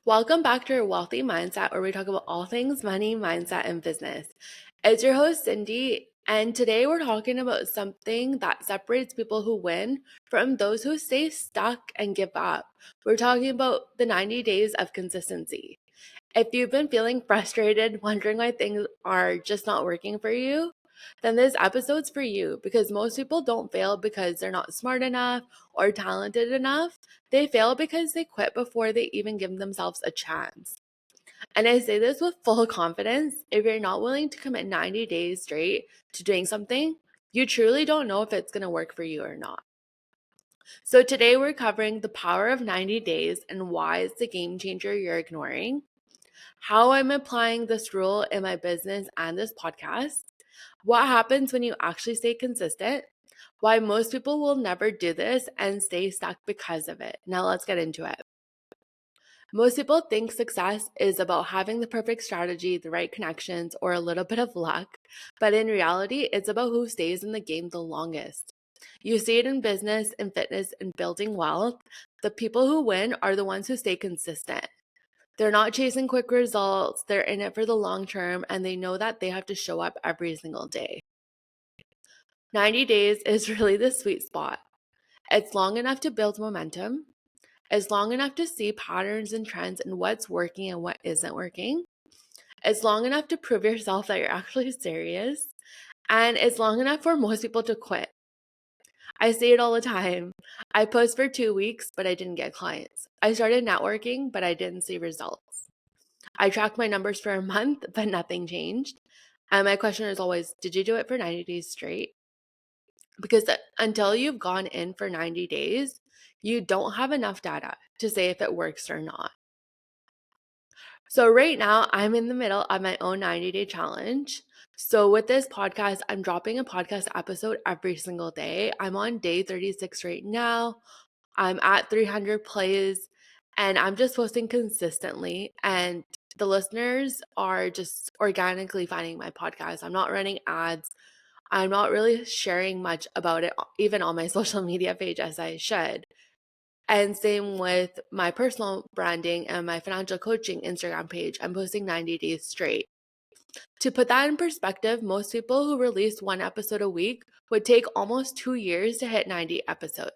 Welcome back to our Wealthy Mindset, where we talk about all things money, mindset, and business. It's your host, Cindy, and today we're talking about something that separates people who win from those who stay stuck and give up. We're talking about the 90 days of consistency. If you've been feeling frustrated, wondering why things are just not working for you, then this episode's for you because most people don't fail because they're not smart enough or talented enough. They fail because they quit before they even give themselves a chance. And I say this with full confidence. If you're not willing to commit 90 days straight to doing something, you truly don't know if it's going to work for you or not. So today we're covering the power of 90 days and why it's the game changer you're ignoring, how I'm applying this rule in my business and this podcast, what happens when you actually stay consistent, why most people will never do this and stay stuck because of it. Now let's get into it. Most people think success is about having the perfect strategy, the right connections, or a little bit of luck, but in reality, it's about who stays in the game the longest. You see it in business, in fitness, and building wealth. The people who win are the ones who stay consistent. They're not chasing quick results, they're in it for the long term, and they know that they have to show up every single day. 90 days is really the sweet spot. It's long enough to build momentum. It's long enough to see patterns and trends and what's working and what isn't working. It's long enough to prove yourself that you're actually serious. And it's long enough for most people to quit. I say it all the time. I post for 2 weeks, but I didn't get clients. I started networking, but I didn't see results. I tracked my numbers for a month, but nothing changed. And my question is always, did you do it for 90 days straight? Because until you've gone in for 90 days, you don't have enough data to say if it works or not. So right now, I'm in the middle of my own 90-day challenge. So with this podcast, I'm dropping a podcast episode every single day. I'm on day 36 right now. I'm at 300 plays, and I'm just posting consistently. And the listeners are just organically finding my podcast. I'm not running ads. I'm not really sharing much about it, even on my social media page, as I should. And same with my personal branding and my financial coaching Instagram page. I'm posting 90 days straight. To put that in perspective, most people who release one episode a week would take almost 2 years to hit 90 episodes.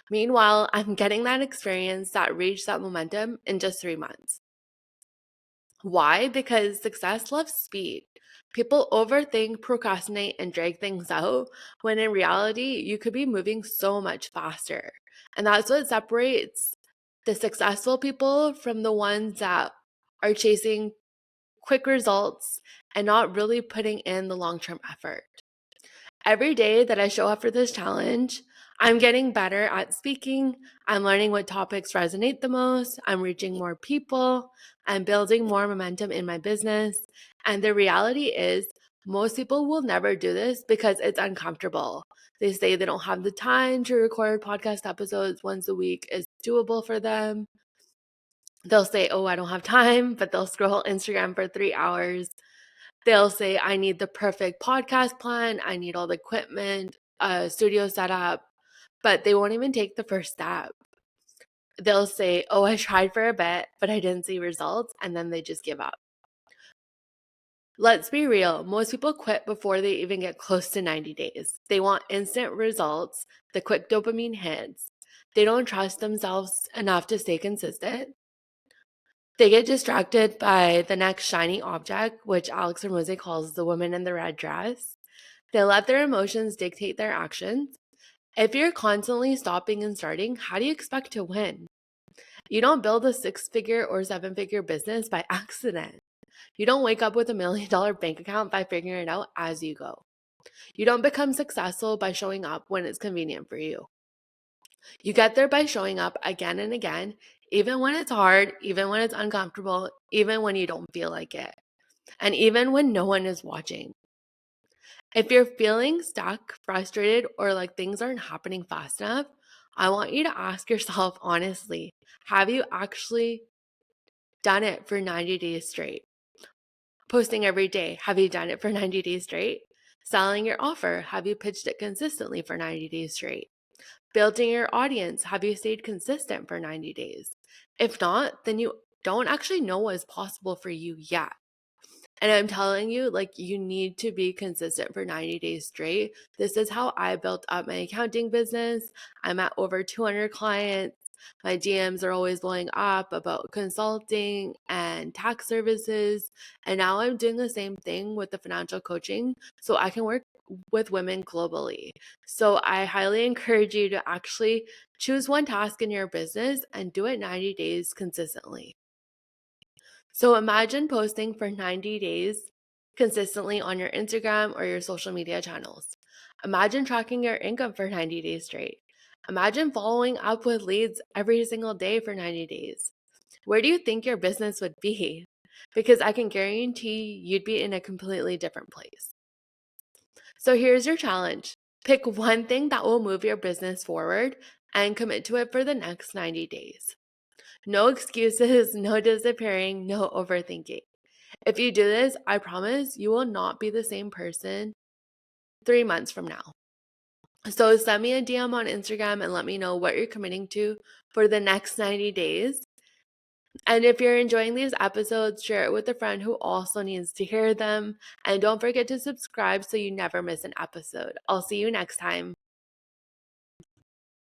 Meanwhile, I'm getting that experience, that reach, that momentum in just 3 months. Why? Because success loves speed. People overthink, procrastinate, and drag things out when in reality, you could be moving so much faster. And that's what separates the successful people from the ones that are chasing quick results and not really putting in the long term effort. Every day that I show up for this challenge, I'm getting better at speaking. I'm learning what topics resonate the most. I'm reaching more people. I'm building more momentum in my business. And the reality is, most people will never do this because it's uncomfortable. They say they don't have the time to record podcast episodes once a week is doable for them. They'll say, oh, I don't have time, but they'll scroll Instagram for 3 hours. They'll say, I need the perfect podcast plan. I need all the equipment, studio setup, but they won't even take the first step. They'll say, oh, I tried for a bit, but I didn't see results. And then they just give up. Let's be real. Most people quit before they even get close to 90 days. They want instant results, the quick dopamine hits. They don't trust themselves enough to stay consistent. They get distracted by the next shiny object, which Alex Hormozi calls the woman in the red dress. They let their emotions dictate their actions. If you're constantly stopping and starting, how do you expect to win? You don't build a 6-figure or 7-figure business by accident. You don't wake up with $1 million bank account by figuring it out as you go. You don't become successful by showing up when it's convenient for you. You get there by showing up again and again, even when it's hard, even when it's uncomfortable, even when you don't feel like it, and even when no one is watching. If you're feeling stuck, frustrated, or like things aren't happening fast enough, I want you to ask yourself honestly, have you actually done it for 90 days straight? Posting every day, have you done it for 90 days straight? Selling your offer, have you pitched it consistently for 90 days straight? Building your audience, have you stayed consistent for 90 days? If not, then you don't actually know what is possible for you yet. And I'm telling you, like, you need to be consistent for 90 days straight. This is how I built up my accounting business. I'm at over 200 clients. My DMs are always blowing up about consulting and tax services. And now I'm doing the same thing with the financial coaching so I can work with women globally. So I highly encourage you to actually choose one task in your business and do it 90 days consistently. So imagine posting for 90 days consistently on your Instagram or your social media channels. Imagine tracking your income for 90 days straight. Imagine following up with leads every single day for 90 days. Where do you think your business would be? Because I can guarantee you'd be in a completely different place. So here's your challenge. Pick one thing that will move your business forward and commit to it for the next 90 days. No excuses, no disappearing, no overthinking. If you do this, I promise you will not be the same person 3 months from now. So send me a DM on Instagram and let me know what you're committing to for the next 90 days. And if you're enjoying these episodes, share it with a friend who also needs to hear them. And don't forget to subscribe so you never miss an episode. I'll see you next time.